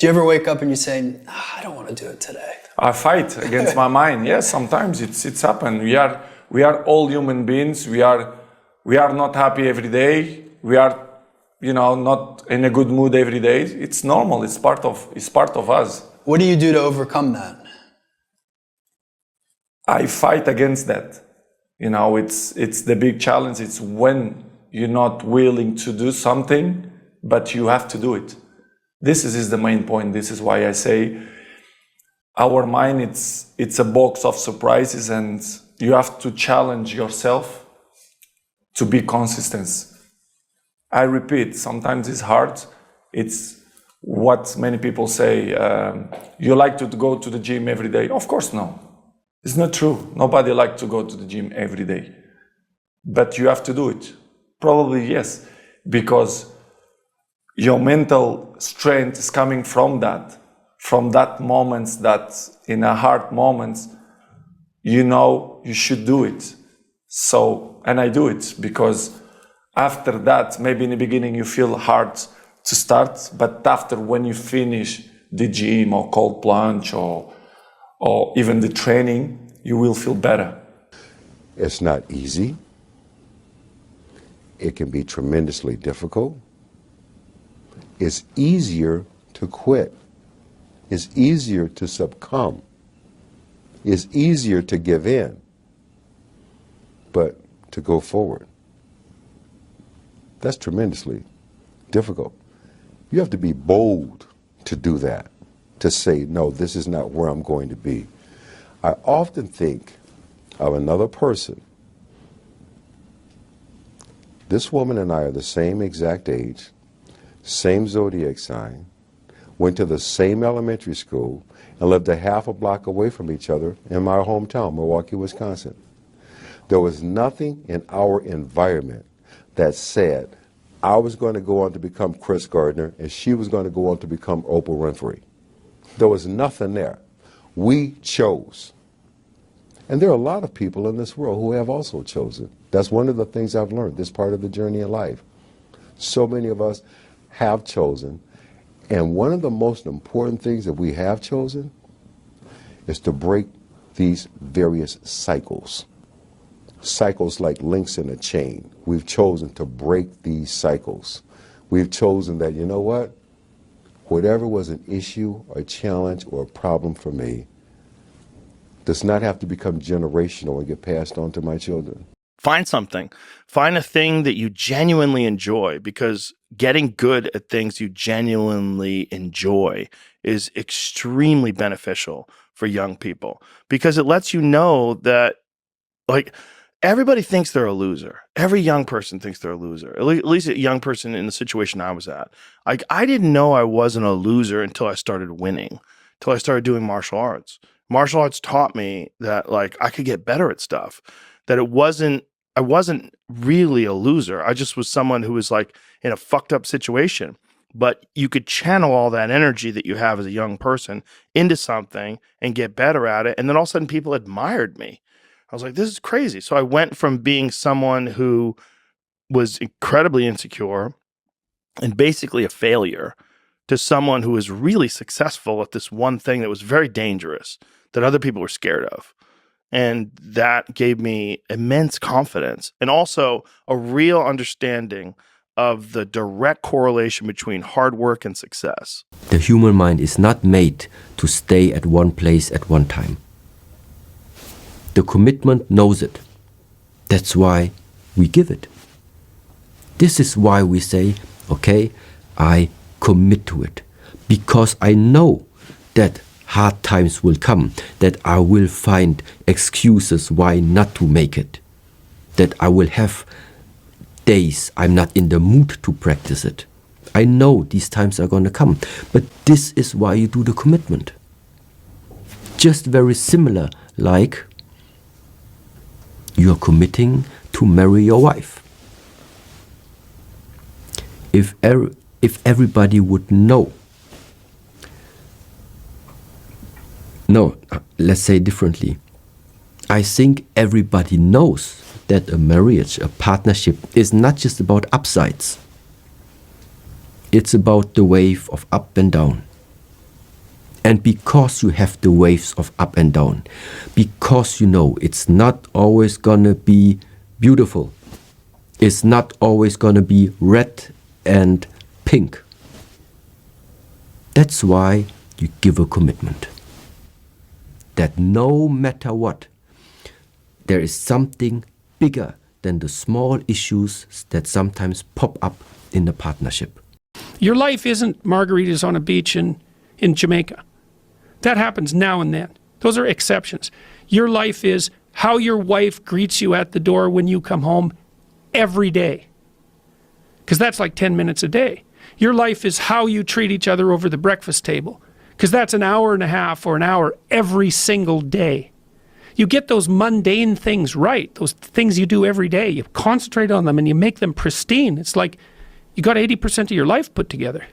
Do you ever wake up and you say, I don't want to do it today? I fight against my mind. Yes, sometimes it's happened. We are all human beings. We are not happy every day. We are, not in a good mood every day. It's normal. It's part of us. What do you do to overcome that? I fight against that. It's the big challenge. It's when you're not willing to do something, but you have to do it. This is the main point. This is why I say our mind, it's a box of surprises, and you have to challenge yourself to be consistent. I repeat, sometimes it's hard. It's what many people say, you like to go to the gym every day. Of course, no. It's not true. Nobody likes to go to the gym every day. But you have to do it. Probably yes, because your mental strength is coming from that moments, that in a hard moments, you should do it. So, and I do it because after that, maybe in the beginning you feel hard to start, but after when you finish the gym or cold plunge or even the training, you will feel better. It's not easy. It can be tremendously difficult. It's easier to quit. It's easier to succumb. It's easier to give in, but to go forward, that's tremendously difficult. You have to be bold to do that, to say, no, this is not where I'm going to be. I often think of another person. This woman and I are the same exact age, same zodiac sign, went to the same elementary school, and lived a half a block away from each other in my hometown, Milwaukee, Wisconsin. There was nothing in our environment that said I was going to go on to become Chris Gardner and she was going to go on to become Oprah Winfrey. There was nothing there. We chose. And there are a lot of people in this world who have also chosen. That's one of the things I've learned, this part of the journey in life. So many of us have chosen. And one of the most important things that we have chosen is to break these various cycles. Cycles like links in a chain. We've chosen to break these cycles. We've chosen that, you know what? Whatever was an issue, a challenge, or a problem for me does not have to become generational and get passed on to my children. Find something. Find a thing that you genuinely enjoy, because getting good at things you genuinely enjoy is extremely beneficial for young people, because it lets you know that, everybody thinks they're a loser. Every young person thinks they're a loser. At least a young person in the situation I was at. I didn't know I wasn't a loser until I started winning, until I started doing martial arts. Martial arts taught me that I could get better at stuff, that I wasn't really a loser. I just was someone who was in a fucked up situation. But you could channel all that energy that you have as a young person into something and get better at it. And then all of a sudden people admired me. I was like, this is crazy. So I went from being someone who was incredibly insecure and basically a failure to someone who was really successful at this one thing that was very dangerous, that other people were scared of. And that gave me immense confidence and also a real understanding of the direct correlation between hard work and success. The human mind is not made to stay at one place at one time. The commitment knows it. That's why we give it. This is why we say, okay, I commit to it. Because I know that hard times will come, that I will find excuses why not to make it, that I will have days I'm not in the mood to practice it. I know these times are going to come, but this is why you do the commitment. Just very similar, like you are committing to marry your wife. If everybody would know, no, let's say differently. I think everybody knows that a marriage, a partnership, is not just about upsides. It's about the wave of up and down. And because you have the waves of up and down, because you know it's not always gonna be beautiful, it's not always gonna be red and pink. That's why you give a commitment. That no matter what, there is something bigger than the small issues that sometimes pop up in the partnership. Your life isn't margaritas on a beach in Jamaica. That happens now and then. Those are exceptions. Your life is how your wife greets you at the door when you come home every day. Because that's like 10 minutes a day. Your life is how you treat each other over the breakfast table. Because that's an hour and a half or an hour every single day. You get those mundane things right, those things you do every day. You concentrate on them and you make them pristine. It's like you got 80% of your life put together.